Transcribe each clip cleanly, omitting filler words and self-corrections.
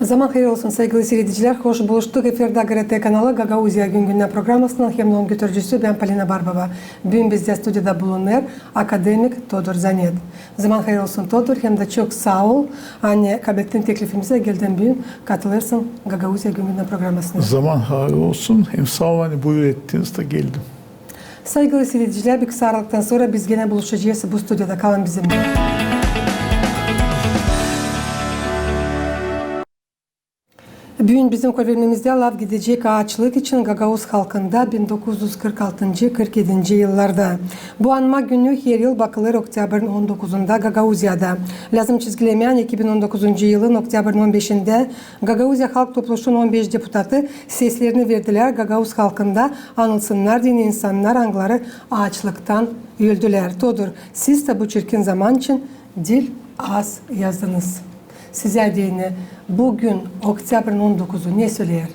Zaman hayır olsun sevgili seyirciler. Hoş buluştuk. Efirde GRT kanalı Gagauzya Gün programmasının hem onun götürücüsü ben Polina Barbova. Bugün bizde stüdyoda bulunuyor akademik Todor Zanet. Zaman hayır olsun Todor, hem de çok sağ ol. Anne kabul ettiğin teklifimize geldin bugün katılırsın Gagauzya Gün programmasına. Zaman hayır olsun. Hem sağ ol hani buyur ettiğinizde geldim. Saygılı seyirciler, bir kısa aralıktan sonra biz gene buluşacağız bu stüdyoda. Kalın bizimle. Bugün bizim konfermemizde lav gidecek ağaçlık için Gagauz halkında 1946-47 yıllarda. Bu anma günü her yıl bakılır Oktyabr 19'unda Gagauzya'da. Lazım çizgilemeyen 2019 yılın Oktyabr 15'inde Gagauzya Halk Topluluğu'nun 15 deputatı seslerini verdiler. Gagauz halkında anılsınlar diye insanlar anıları ağaçlıktan öldüler. Todur, siz de bu çirkin zaman için dil az yazdınız. Size diyene bugün Oktyabr 19'u ne söyler?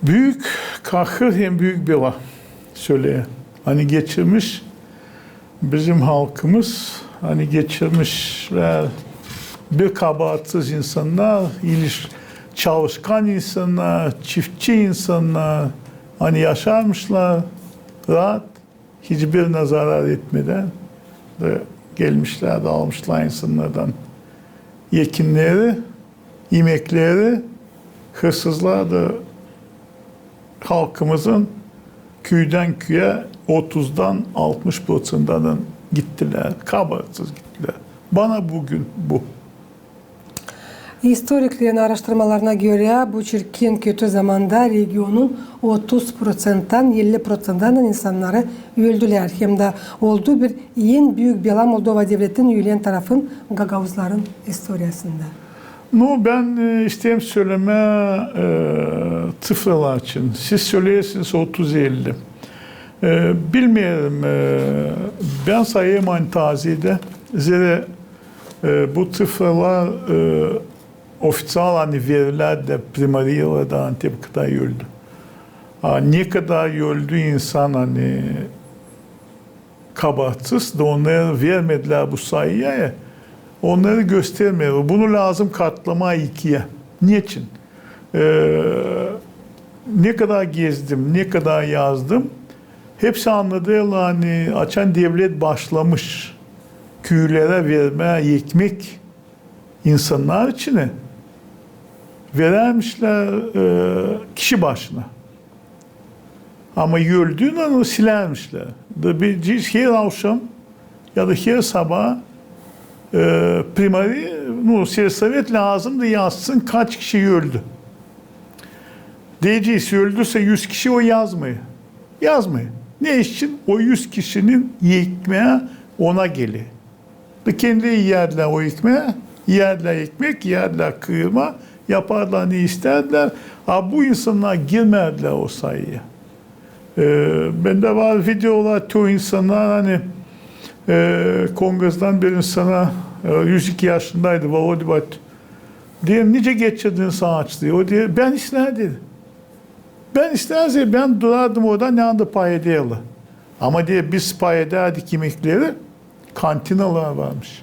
Büyük kahır hem büyük bela söyleye. Hani geçirmiş bizim halkımız, hani geçirmişler bir kabahatsiz insanlar, çalışkan insanlar, çiftçi insanlar, hani yaşarmışlar rahat, hiçbirine zarar etmeden de gelmişler de almışlar insanlardan yekinleri, yemekleri, hırsızlar da halkımızın köyden köye 30'dan 60%'dan gittiler. Kabahatsiz gittiler. Bana bugün bu. Historiklerin araştırmalarına göre bu çirkin kötü zamanda regionun 30%'dan 50%'dan insanları öldüler. Hem de olduğu bir en büyük bela Moldova devletinin üyeleyen tarafın Gagauzların historiasında. No, ben isteyeyim söyleme tıfralar için. Siz söyleyesiniz 30-50. Bilmiyorum. Ben sayayım hani tazide. Zira bu tıfralar ofisyal hani veriler de primariyeler de Antep kadar öldü. Ne kadar öldü insan hani kabahatsiz de onlara vermediler bu sayıya. Onları göstermiyor. Bunu lazım katlama ikiye. Niçin? Ne kadar gezdim, ne kadar yazdım. Hepsi anladılar hani açan devlet başlamış köylere vermeye ekmek insanlar içine verermişler kişi başına. Ama öldüğünde onu silermişler. Bir her akşam ya da her sabah primari Siyaset lazımdı yazsın kaç kişi öldü. Diyeceğiz öldüyse 100 kişi o yazmıyor. Yazmıyor. Ne için? O 100 kişinin ekmeği ona geliyor. Kendi yerler o ekmeği, yerler ekmek, yerler kıyma, yaparlar ne isterler. Bu insanlar girmediler o sayıya. Bende var videolar, çoğu insanlar hani Kongres'den bir insana 102 yaşındaydı Volodymyr. Diye nice geçirdin sanatçı o diye ben isterdim. Ben isterse ben durardım orada ne anda pay ederdi. Ama diye biz pay ederdik yemekleri kantinalar varmış.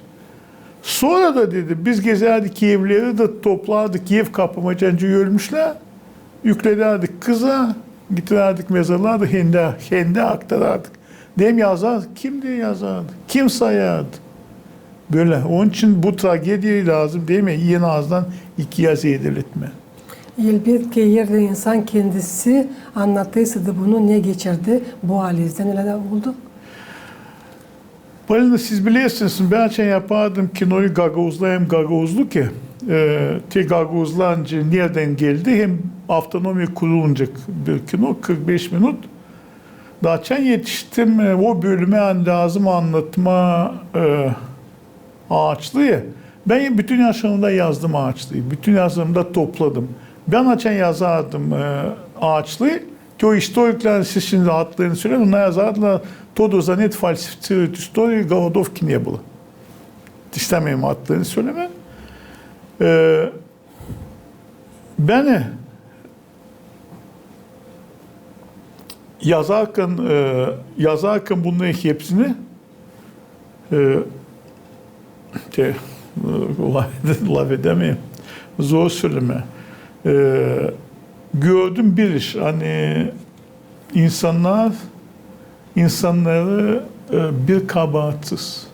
Sonra da dedi biz gezerdik evleri de toplardık ev kapamacancı ölmüşler. Yüklederdik kıza giderdik mezarlarda hende aktarardık. Dem yazardı. Kim diye yazardı? Kim sayardı? Böyle. Onun için bu tragediyi lazım değil mi? İyi ağızdan iki yazı edilitme. Elbette yerde insan kendisi anlattıysa da bunu ne geçirdi bu halizden neler oldu? Balina siz bilirsiniz ben yapardım kinoyu Gagauz'la hem Gagauzlu ki Gagauzlanca nereden geldi hem avtonomi kurulunca bir kino 45 minut. Daha yetiştim o bölüme lazım anlatma ağaçlıyı. Ben bütün yaşamımda yazdım ağaçlıyı. Bütün yaşamımda topladım. Ben yazardım ağaçlıyı. O historikler siz şimdi adlarını söyleyin. Onlar yazardılar. Todor Zanet falsifiцирует историю, голодовки не было. İstemeyim adlarını söyleme. Beni yazarken bunların hepsini laf edemeyim. zor söyleme. Gördüm bir iş. Hani insanları bir kabahatsiz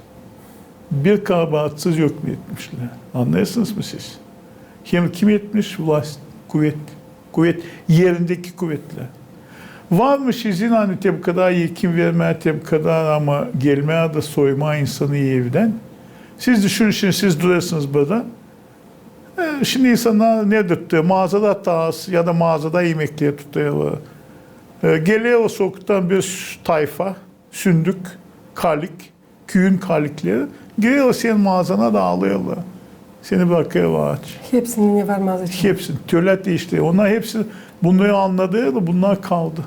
yok mu etmişler? Anlıyorsunuz mu siz? Kim etmiş? Vlast, kuvvet, yerindeki kuvvetler. Varmış izin hani bu kadar yekin vermeye bu kadar ama gelmeye de soyma insanı evden. Siz düşünün şimdi siz duruyorsunuz burada. Şimdi insanlar ne tutuyor? Mağazada tas ya da mağazada yemekliğe tutuyorlar. Geliyor o sokaktan bir tayfa, sündük, kalik, küğün kalikleri. Geliyor senin mağazana da alıyorlar. Seni bırakıyor ağaç. Hepsinin ne varmaz için. Hepsi. Tölet işte. Onlar hepsi bunları anladı da bunlar kaldı.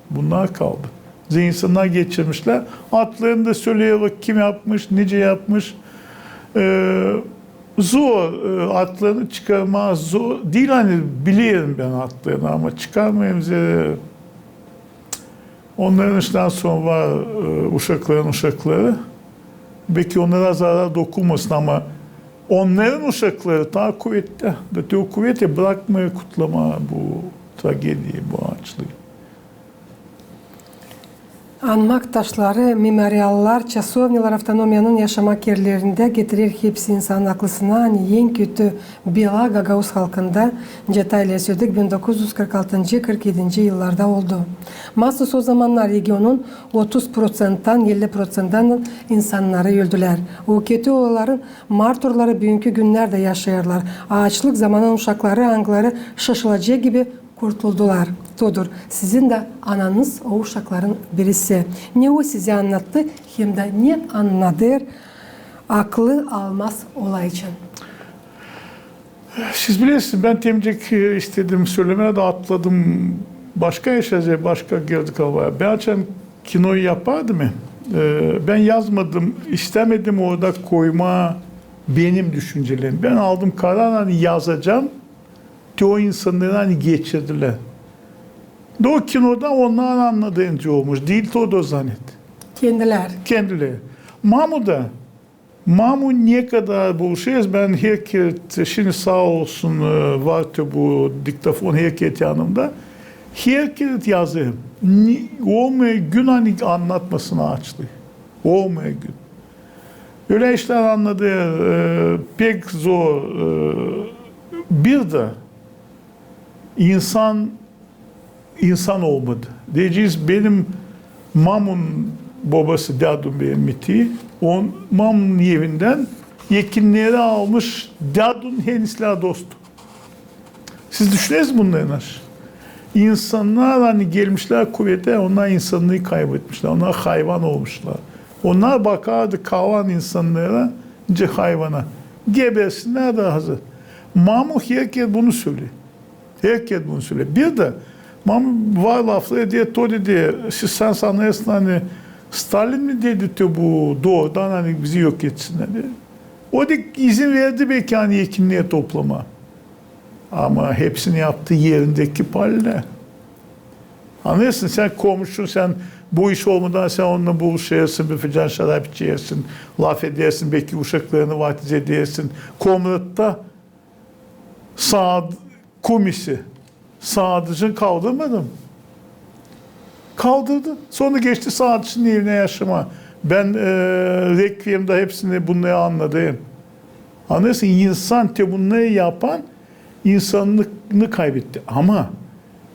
Bunlar kaldı. İnsanlar geçirmişler. Atlarını da söylüyor kim yapmış, nice yapmış. Zor. Atlarını çıkarmaz. Zor. Değil hani biliyorum ben atlarını ama çıkarmayayım size. Onların işten sonra var uşakları. Belki onlara zarar dokunmasın ama onların uşakları daha kuvvetli. O kuvveti bırakmaya kutlama bu tragediyi, bu açlığı. Anmak taşları, memoriallar, çasovniler avtonomiyanın yaşamak yerlerinde getirir hepsi insan aklısına. Hani en kötü bela Gagauz halkında detaylı söyledik 1946-47 yıllarda oldu. Mahsus o zamanlar regionun 30%'dan 50%'dan insanları öldüler. O kötü olayların martorları bugünkü günlerde yaşayırlar. Açlık zamanın uşakları, angları şaşılacağı gibi kurtuldular. Todur, sizin de ananız o uşakların birisi. Ne o size anlattı hem de ne anladır aklı almaz olay için. Siz bilirsiniz ben temcik istedim söylemeye de atladım. Başka yaşayacak, başka girdik havaya. Ben açan kinoyu yapardı mı? Ben yazmadım, istemedim orada koyma benim düşüncelerim. Ben aldım karar hani yazacağım. O insanları hani geçirdiler. O kinoda onlar anladığınca olmuş. Değil o zannet. Kendileri. Mamu ne kadar buluşuyoruz. Ben herkes, şimdi sağ olsun vardı bu diktafon herkes yanımda. Herkes yazayım. Olmaya gün hani anlatmasını açtı. Olmaya gün. Öyle işler anladı. Pek zor. Bir de insan olmadı. Diyeceğiz benim mamın babası Dadun Bey'in miti. Mamın evinden yekinleri almış Dadun henisler dostu. Siz düşünüyorsunuz bunları. İnsanlar hani gelmişler kuvvete, onlar insanlığı kaybetmişler. Onlar hayvan olmuşlar. Onlar bakardı kavan insanlara, hayvana. Gebersinler de hazır. Mamu herkes bunu söylüyor. Herkes bunu söylüyor. Bir de Mamu var lafları diye to dedi. Sen sanıyorsun hani Stalin mi dedi bu doğrudan hani bizi yok etsinler dedi. O da izin verdi belki hani yekinliğe toplama. Ama hepsini yaptığı yerindeki palle. Anlıyorsun sen komşun sen bu iş olmadan sen onunla buluşuyorsun, bir fincan şarap içersin, laf edersin, belki uşaklarını vatiz edersin. Komratta komisi Sadıç'ın kaldırmadım. Kaldırdı. Sonra geçti Sadıç'ın evine yaşama. Ben Requiem'de hepsini bunları anladım. Anlıyorsun insan bunları yapan insanlığını kaybetti. Ama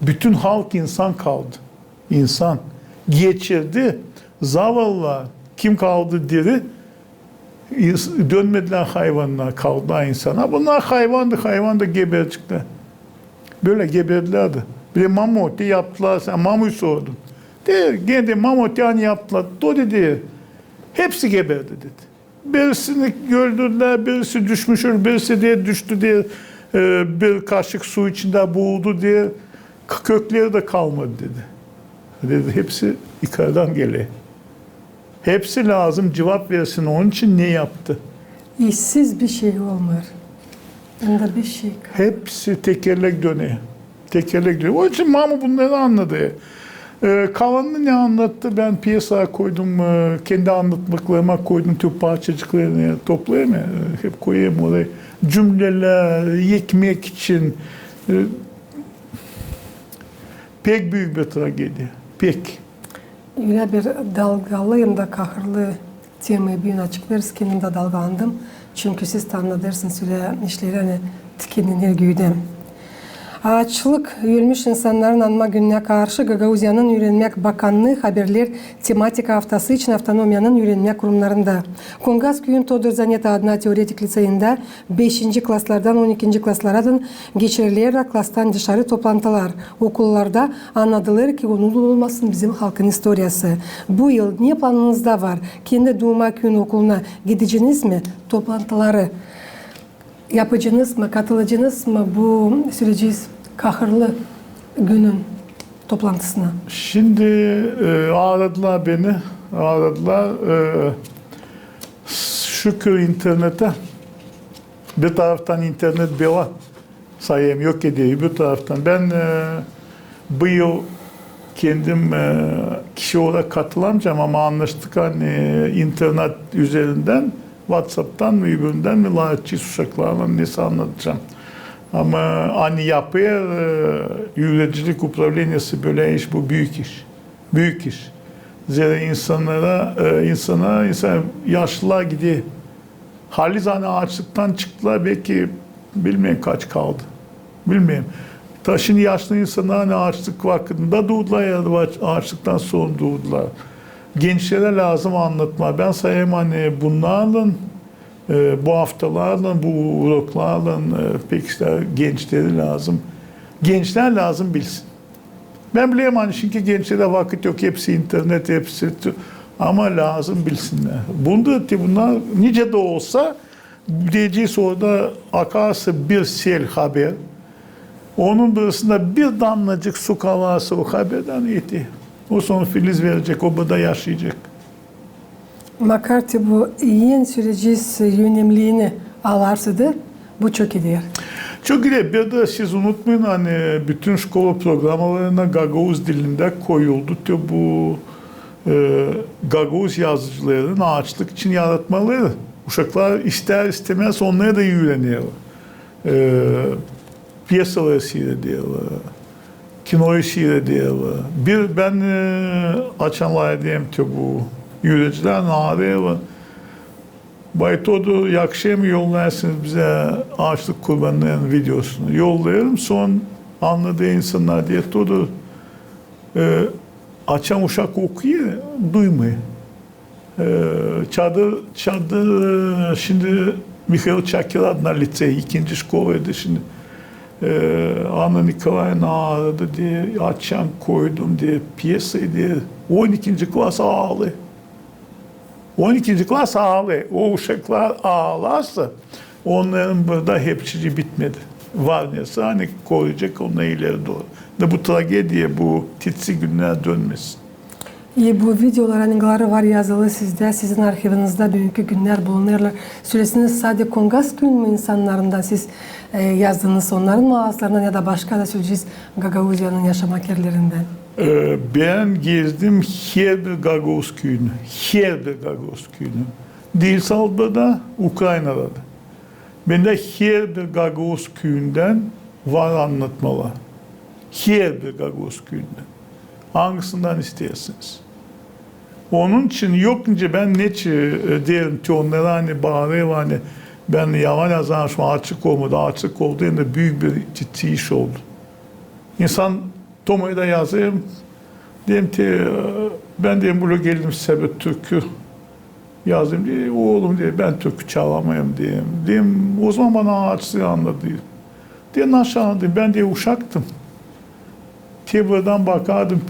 bütün halk insan kaldı. İnsan geçirdi. Zavallılar kim kaldı diri dönmediler hayvanlar kaldı insana. Bunlar hayvan da gebercikler. Böyle geberdilerdi. Bir de mamoti yaptılar. Sen mamuyu sordun. Gene mamoti hani yaptılar. O dedi. Hepsi geberdi dedi. Birisini öldürdüler, birisi düşmüşür, birisi diye düştü diye bir kaşık su içinde boğuldu diye kökleri de kalmadı dedi. Hepsi yukarıdan geliyor. Hepsi lazım cevap versin. Onun için ne yaptı? İşsiz bir şey olmuyor. Bunda bir şey kalmıyor. Hepsi tekerlek dönüyor. Tekerlek dönüyor. Onun için Mamu bunları anladı. Kalanını ne anlattı? Ben piyasaya koydum, kendi anlatmaklarıma koydum, tüm parçacıklarını toplayayım ya, hep koyayım oraya. Cümleler, yekmek için pek büyük bir tragedi, pek. Öyle bir dalgalıyım da kahırlı temayı bir gün açıklarız. Kendim de dalgalandım. Çünkü siz tanıdırsınız öyle işleri hani tükenir güydüm. Açlık, ölmüş insanların anma gününe karşı Gagauzya'nın Öğrenmek Bakanlığı haberler tematik haftası için avtonomiyanın öğrenme kurumlarında. Kongas Köyün Todor Zaneta adına teoretik liseyinde 5. klaslardan 12. klaslardan geçirilir klastan dışarı toplantılar. Okullarda anladılar ki unutulur olmasın bizim halkın historiası. Bu yıl ne planınızda var? Kendi doğma köyün okuluna gideceğiniz mi? Toplantıları yapacağınız mı, katılacağınız mı bu süreci kahırlı günün toplantısına? Şimdi aradılar beni, aradılar. Şükür internete. Bir taraftan internet bela sayım yok ediyor, bir taraftan. Ben bu yıl kendim kişi olarak katılamayacağım ama anlaştık hani internet üzerinden, WhatsApp'tan mı, öbüründen mi layıkçı uşaklarla neyse anlatacağım. Ama hani yapıya yürüticilik upravlenyası böyle iş, bu büyük iş. Büyük iş. Zira insana yaşlılar gidiyor. Halizane açlıktan çıktılar, belki bilmeyen kaç kaldı. Bilmiyorum. Taşın yaşlı insanlar hani açlık vaktinde doğdular ya da açlıktan sonra doğdular. Gençlere lazım anlatma. Ben sayayım hani bunlarla, bu haftalarla, bu uroklarla pek işte gençleri lazım. Gençler lazım bilsin. Ben bileyim hani çünkü gençlere vakit yok. Hepsi internet, hepsi ama lazım bilsinler. Bunlar nice de olsa diyeceği sonra akarsa bir sel haber. Onun arasında bir damlacık su kavarsa o haberden yetiyor. O sonra filiz verecek, o burada yaşayacak. McCarthy bu yeni süreci yönemliğini alarsa da bu çok iyi. Çok iyi. Bir de siz unutmayın hani bütün şkola programlarına Gagauz dilinde koyuldu. Bu Gagauz yazıcıların ağaçlık için yaratmaları. Uşaklar ister istemez onlara da öğreniyor. Piyasaları seyrediyorlar. Kinoyu seyrediyorlar. Bir ben açanlar diyeyim ki bu yürüyücüler arıyorlar. Baytodu yakşaya yollarsınız bize ağaçlık kurbanlarının videosunu. Yollayalım son anladığı insanlar diye todu açan uşak okuyor, duymuyor. Çadır şimdi Mikhail Çakir adına lisey, ikinci şkolaydı şimdi. Anna Nikolayna aradı diye, açan koydum diye, piyasayı diye, 12. klas ağlıyor. 12. klas ağlıyor. O uşaklar ağlarsa onların burada hepsi bitmedi. Var neyse hani koruyacak onunla ileri doğru. Bu tragediye, bu titsi günler dönmesin. Bu videolar anıları var yazılı sizde, sizin arşivinizde dünkü günler bulunurlar. Süresiniz sadece Kongas Köyü mü insanlarından siz yazdınız, onların mağazalarından ya da başka da söyleyeceğiz Gagauzya'nın yaşamak yerlerinden? Ben gezdim her bir Gagauz köyünü, her bir Gagauz köyünü. Değil Salba'da, Ukrayna'da da. Ben de her bir Gagauz köyünden var anlatmalar. Her bir Gagauz köyünden. Hangisinden istersiniz? Onun için yokunca ben ne derim ki onlara hani bağırıyor hani ben yalan yazarmışım açık olmadı, açık olduğunda büyük bir ciddi iş oldu. İnsan Tomo'yu da yazayım. Diyeyim ki ben diyeyim buraya geldim sebep türkü yazayım diye. Oğlum diye ben türkü çalamayayım diyeyim. Diyeyim o zaman bana açlığı anladı. Diye nasıl anladım? Ben diye uşaktım. Tebra'dan bakardım,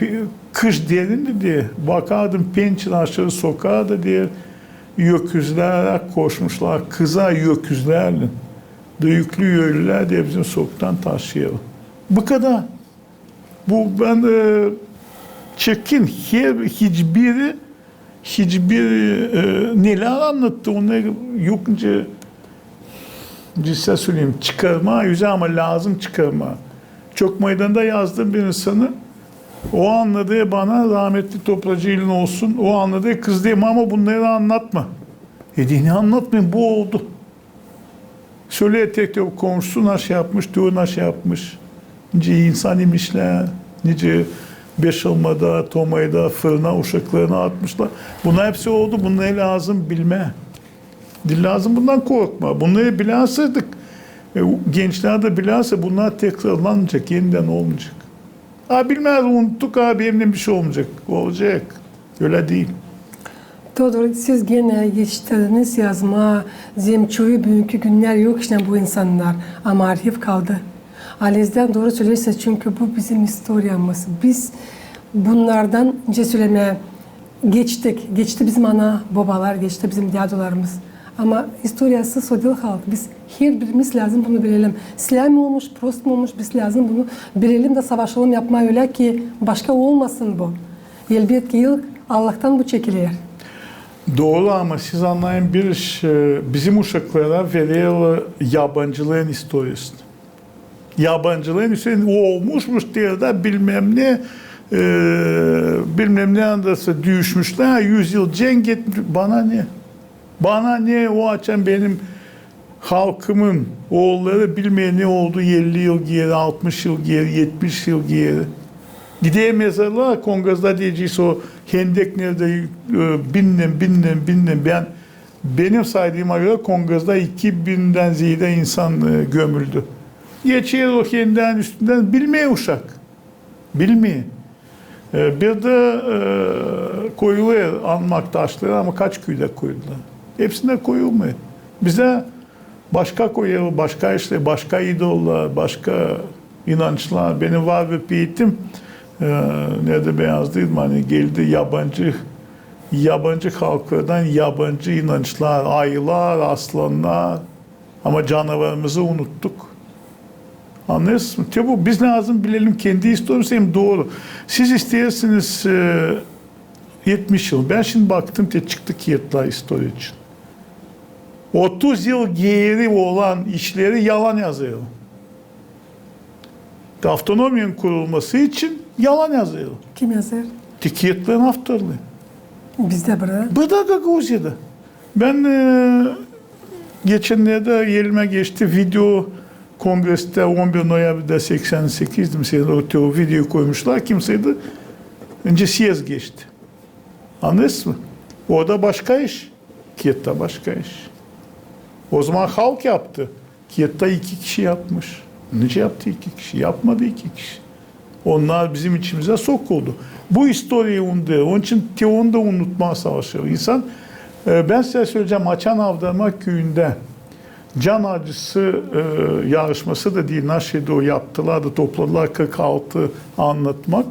kış derindi diye. Bakardım pençin aşağı sokağa da diye öküzlerle koşmuşlar. Kıza öküzlerle. Düğüklü yöylüler diye bizim sokaktan taşıyalım. Bu kadar. Bu ben çirkin hiçbiri neler anlattı onları yokunca size söyleyeyim çıkarma güzel ama lazım çıkarma. Çok meydanda yazdım bir insanı O anladığı bana rahmetli Topracı ilin olsun. O anladığı kız diyeyim ama bunları anlatma. Dediğini anlatmayın. Bu oldu. Söyle tek tek komşusu nasıl yapmış, diyor nasıl yapmış. Nice insan imişler. Nice Beşılmada, Tomay'da, fırına uşaklarını atmışlar. Bunlar hepsi oldu. Bunları lazım bilme. Dil lazım bundan korkma. Bunları bilerseydik, gençler de bilerse bunlar tekrarlanacak, yeniden olmayacak. Bilmez unuttuk abi elimden bir şey olmayacak. Olacak. Öyle değil. Doğru, siz gene yetiştirdiniz yazma, zemçoyu bugünkü günler yok işte bu insanlar. Ama arşiv kaldı. Alizden doğru söylüyorsa çünkü bu bizim historiamız. Biz bunlardan önce söylemeye geçtik. Geçti bizim ana babalar, geçti bizim dedelerimiz. Ama historiası o değil halk. Biz her birimiz lazım bunu bilelim. Silah mı olmuş, prost mu olmuş biz lazım bunu bilelim de savaşalım yapma öyle ki başka olmasın bu. Elbet ki Allah'tan bu çekilir. Doğru ama siz anlayın bir iş, bizim uşaklara veriyor yabancılığın historisini. Yabancılığın historisini o olmuşmuş diye de bilmem ne andası düşmüşler, 100 yıl cenk etmiş. Bana ne? Bana ne? O açan benim halkımın oğulları bilmeye ne oldu 50 yıl geri, 60 yıl geri, 70 yıl geri. Gideyim mezarlığa Kongaz'da diyeceğiz o hendek nerede binlen benim saydığıma göre Kongaz'da 2000'den ziyade insan gömüldü. Geçiyor o hendeğin üstünden bilmeye uşak. Bilmeye. Bir de koyuluyor anmak taşları ama kaç köyde koyuldular. Hepsinde koyulmuyor. Bize başka koyuyor, başka işler, başka idollar, başka inançlar. Benim var bir eğitim nerede beyaz değil mi? Hani geldi yabancı halklardan yabancı inançlar, ayılar, aslanlar ama canavarımızı unuttuk. Anlıyorsunuz mu? Tabi biz lazım bilelim kendi historimiz hem doğru. Siz istersiniz 70 yıl. Ben şimdi baktım ki çıktı kağıtlar histori için. 30 yıl geri olan işleri yalan yazıyor. Avtonomiyanın kurulması için yalan yazıyor. Kim yazar? Kağıtların avtorluğu. Bizde burada. Burada Gagavuzya'da. Ben geçenlerde elime geçti video kongreste 11 Noyabr'da 88'di o videoyu koymuşlar. Kimseydi. Önce siyaz geçti. Anladınız mı? Orada başka iş. Kağıtta başka iş. O zaman halk yaptı. Kağıtta 2 kişi yapmış. Nice yaptı 2 kişi? Yapmadı 2 kişi. Onlar bizim içimize sokuldu. Bu historiyi unuttu. Onun için Teon'u da unutmaya savaşıyor. İnsan, ben size söyleyeceğim, Açan Avdama köyünde can acısı yarışması da değil. Naşe'de o yaptılar da topladılar 46 anlatmak.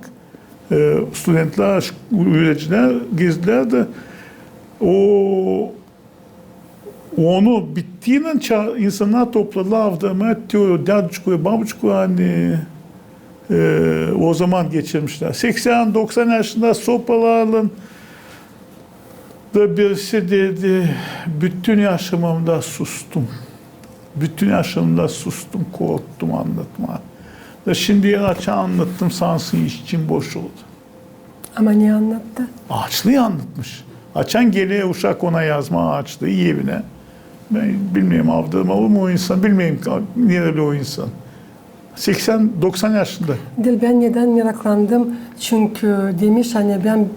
Studentler, öğrenciler gezdiler de onu bittiğinde insanlar topladılar Avdama diyor, dadçuku, babuçku hani o zaman geçirmişler. 80-90 yaşında sopalarla da birisi dedi, bütün yaşamımda sustum. Bütün yaşamımda sustum, korktum anlatma. Da şimdi açığa anlattım, sansın iş için boş oldu. Ama niye anlattı? Ağaçlıyı anlatmış. Açan geliyor uşak ona yazma ağaçlığı iyi evine. Ben bilmiyorum avdırma olur mu o insan, bilmiyorum nereli o insan. 80-90 yaşında. Ben neden meraklandım? Çünkü demiş hani ben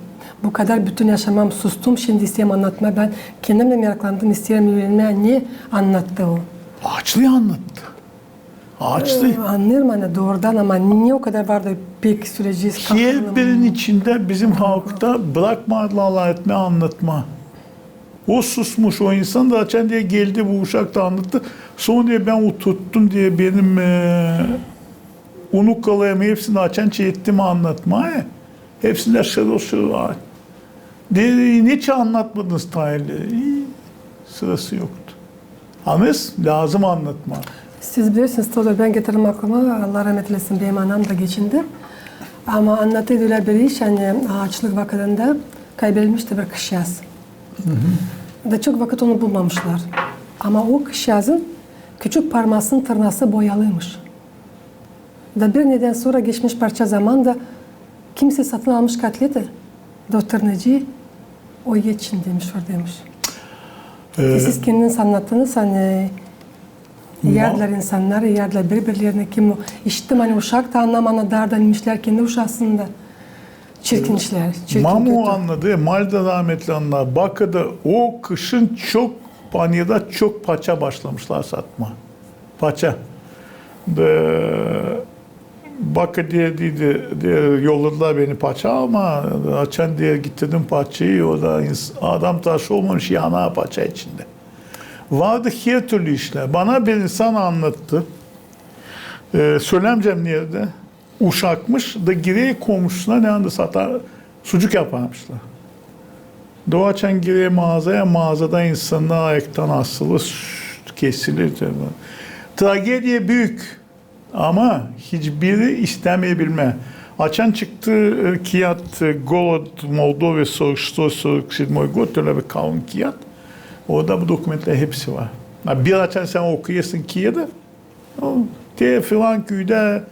bu kadar bütün yaşamam sustum. Şimdi isteyeyim anlatma. Ben kendim de meraklandım. İsteyelim öğrenmeye. Niye anlattı o? Ağaçlıyı anlattı. Ağaçlı. Anlıyorum hani doğrudan ama niye o kadar vardı pek süreci? Her birinin içinde bizim halkta bırakmadılar etme anlatma. O susmuş o insan da açan diye geldi bu uşak da anlattı. Sonra diye ben tuttum diye benim unuk kalayımı hepsini açan ettim anlatma. Hepsinde şırıl var. Dedi niçin anlatmadınız tayinleri? Sırası yoktu. Ama lazım anlatma. Siz bilirsiniz tabii ben getiririm aklıma Allah rahmet eylesin benim anam da geçindi. Ama anlattılar bir iş hani ağaçlık vakitinde kaybedilmişti bir kış yaz. Da çok vakit onu bulmamışlar. Ama o kış yazın küçük parmağının tırnası boyalıymış. Da bir neden sonra geçmiş parça zamanda Kimse satın almış katledi. Doktor Naci o geçin demiş, var demiş. Siz kendiniz anlattınız hani yerler insanlar, yerler birbirlerine kim o. İşittim hani uşak da anlamana dardan inmişler kendi uşaksında. Çirkin işler, çirkin Mamu kötü. anladı, Malda rahmetli anlar. Bakı'da o kışın çok Banya'da çok paça başlamışlar satma. Paça. Bakı diye yolladılar beni paça ama açan diye getirdim paçayı, o da adam taşı olmamış yana paça içinde. Vardı her türlü işler. Bana bir insan anlattı. Söylemeyeceğim nerede. Uşakmış da geriye komşusuna ne anda satar sucuk yaparmışlar. Doğaçan geriye mağazada insanlar ayaktan asılı kesilir. Tragediye büyük ama hiçbiri istemeyebilme. Açan çıktı kiyat Golod Moldova 46-47 god öyle bir kavun kiyat. Orada bu dokumentler hepsi var. Bir açan sen okuyasın kiyatı. Te filan köyde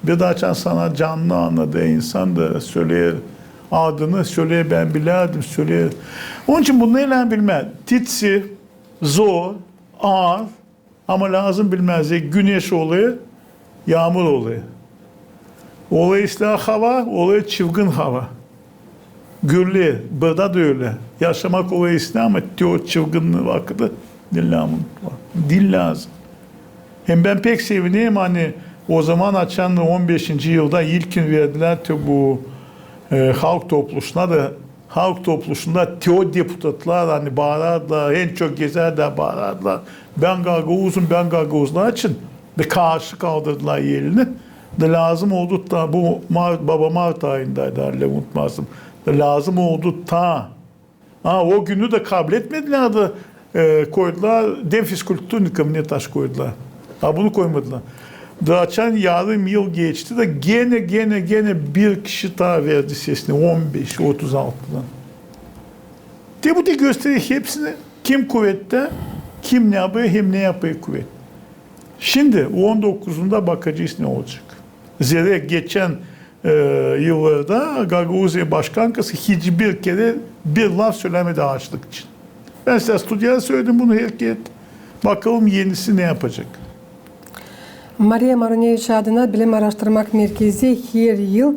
bir de açan sana canlı anladığı insan da söyler adını, söyler ben bilerdim, söyler. Onun için bunları bilmez. Titsi, zor, ağır ama lazım bilmez. Güneş oluyor, yağmur oluyor. Oluyor ıslah hava, oluyor çılgın hava. Gürlü, burada da öyle. Yaşamak oluyor ıslah ama o çılgınlığı vakıda dil lazım. Dil lazım. Hem ben pek sevineyim hani o zaman açan 15. yılda ilkin verdiler bu halk topluluğuna da halk topluluğunda teo deputatlar hani bağırarlar, en çok gezerler bağırarlar. Ben Gagavuzlar için de karşı kaldırdılar yerini. De lazım oldu da bu baba Mart ayındaydı hala unutmazdım. De lazım oldu ta. O günü de kabul etmediler de koydular. Demfiskültürünü kabine taş koydular. Bunu koymadılar. Da açan yarım yıl geçti de gene bir kişi daha verdi sesini 15-36'dan. Bu da gösteriyor hepsini kim kuvvette, kim ne yapıyor, hem ne yapıyor kuvvet. Şimdi 19'unda bakacağız ne olacak. Zira geçen yıllarda Gagavuzya Başkankası hiçbir kere bir laf söylemedi ağaçlık için. Ben size stüdyoda söyledim bunu herkes. Bakalım yenisi ne yapacak. Maria Maronevich adına Bilim Araştırmak Merkezi her yıl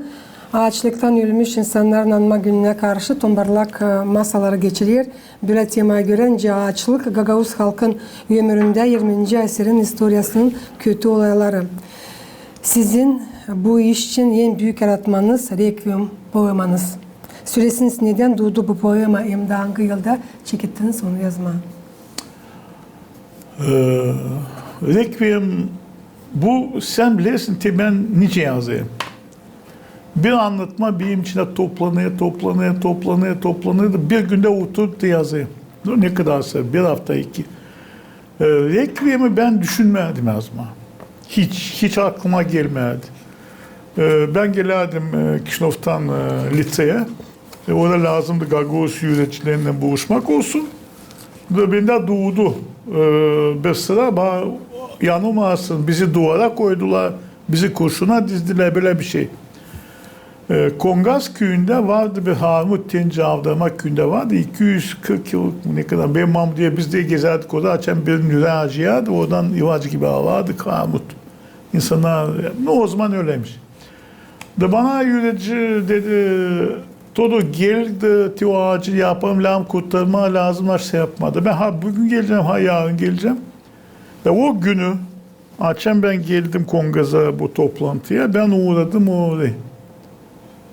ağaçlıktan ölmüş insanların anma gününe karşı tombarlak masaları geçirir. Böyle temaya göre ağaçlık Gagavuz halkın ömründe 20. asırın historiasının kötü olayları. Sizin bu iş için en büyük yaratmanız Requiem poemanız. Süresiniz neden doğdu bu poema hem de hangi yılda çekittiniz onu yazma. Requiem bu sen bilirsin ki ben nice yazayım. Bir anlatma benim içine toplanıyor da bir günde oturup da yazayım. Ne kadarsa bir hafta iki. Requiem'i ben düşünmedim yazma. Hiç aklıma gelmedi. Ben gelirdim Kişinof'tan liseye. Orada lazımdı Gagavuz yöneticilerine buluşmak olsun. Ben de doğdu. Bir sıra yanılmazsın bizi duvara koydular, bizi kurşuna dizdiler böyle bir şey. Kongas köyünde vardı bir Harmut Tenci Avdırma köyünde vardı. 240 yıllık ne kadar. Benim mam diye biz de gezerdik orada. Açan bir nüraciyat. Oradan yuvacı gibi ağlardık Harmut. İnsanlar o zaman öyleymiş. De bana yönetici dedi Todo geldi ti o ağacı yapalım lazım kurtarma lazım şey yapmadı. Ben bugün geleceğim yarın geleceğim. Ve o günü akşam ben geldim Kongaz'a bu toplantıya. Ben uğradım oraya.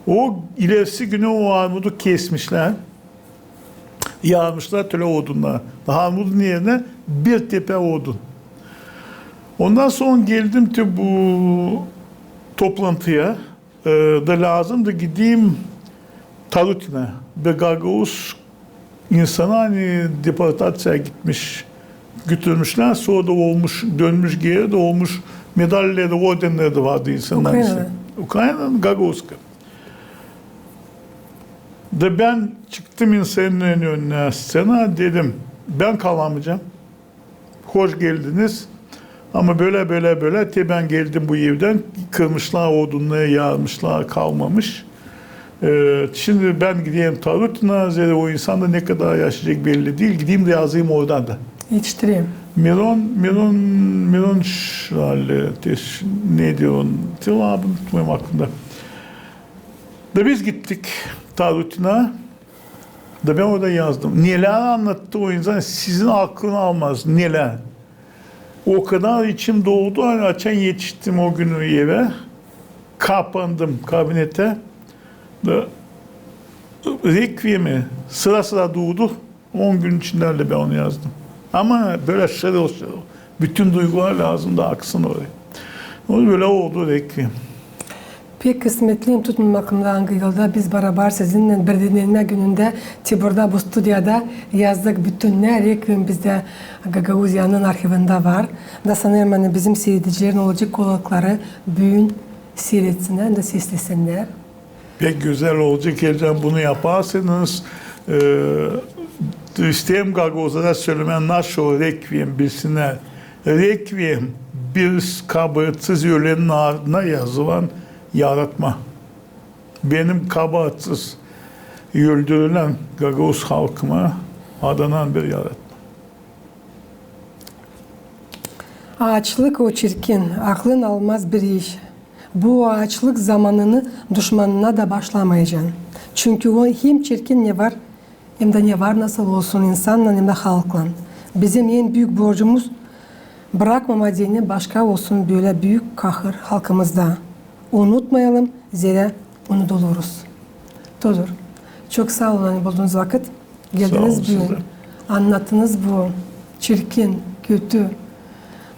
O ilerisi günü o armudu kesmişler. Yağmışlar töle odunlar. Armudun yerine bir tepe odun. Ondan sonra geldim ki bu toplantıya da lazımdı gideyim Tarutin'e. Bir Gagavuz insanı hani deportasyaya gitmiş götürmüşler. Sonra da olmuş, dönmüş geri de olmuş medalleri, ordenleri de vardı insanlar. Ukrayna'nın Gagavuzka. De ben çıktım insanın önüne sana dedim ben kalamayacağım. Hoş geldiniz. Ama böyle te ben geldim bu evden. Kırmışlar odunları, yağmışlar, kalmamış. Şimdi ben gideyim Tarut'una, o insan da ne kadar yaşayacak belli değil. Gideyim de yazayım oradan da. Yetiştireyim. Miron Şale, ne diyor onun? Cevabını tutmayayım aklımda. Da biz gittik Tarut'una. Da ben orada yazdım. Neler anlattı o insan sizin aklını almaz. Neler. O kadar içim doğdu. Hani açan yetiştim o günü eve. Kapandım kabinete. Da Requiem'i sıra sıra doğdu. 10 gün içinde ben onu yazdım. Ama böyle şarıl. Bütün duygular lazım da aksın oraya. O böyle oldu Requiem. Pek kısmetliyim tutmamakımda hangi yılda biz beraber sizinle bir dinleme gününde Tibur'da bu stüdyoda yazdık. Bütün ne Requiem bizde Gagauzya'nın arşivinde var. Da sanırım hani bizim seyredicilerin olacak kulakları büyün seyretsinler de seslesinler. Pek güzel olacak eğer bunu yaparsanız. İsteyim Gagauza'da söylemen nasıl Requiem bilsinler. Requiem bir kabahatsiz ölenin ardına yazılan yaratma. Benim kabahatsiz öldürülen Gagauz halkıma adanan bir yaratma. Ağaçlık o çirkin, aklın almaz bir iş. Bu ağaçlık zamanını düşmanına da başlamayacaksın. Çünkü o hem çirkin ne var hem de ne var nasıl olsun insanla hem de halkla. Bizim en büyük borcumuz bırakmama dini başka olsun böyle büyük kahır halkımızda. Unutmayalım zira unutuluruz. Todur. Çok sağ olun hani bulduğunuz vakit. Geldiniz bugün. Anlattınız bu çirkin, kötü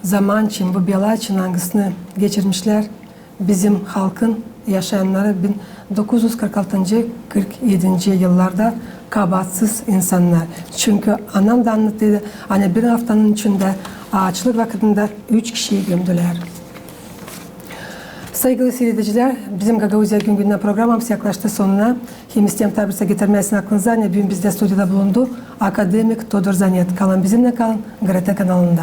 zaman için, bu bela için hangisini geçirmişler. Bizim halkın yaşayanları 1946-47. yıllarda kabahatsiz insanlar. Çünkü anam da anlattıydı. Hani bir haftanın içinde ağaçlık vakitinde 3 kişiyi gömdüler. Saygılı seyrediciler, bizim Gagauzya Gün Günden programımız yaklaştı sonuna. Hem isteyem tabrise getirmesin aklınıza. Ne bugün bizde stüdyoda bulundu. Akademik Todor Zanyet. Kalın bizimle kalın. GRT kanalında.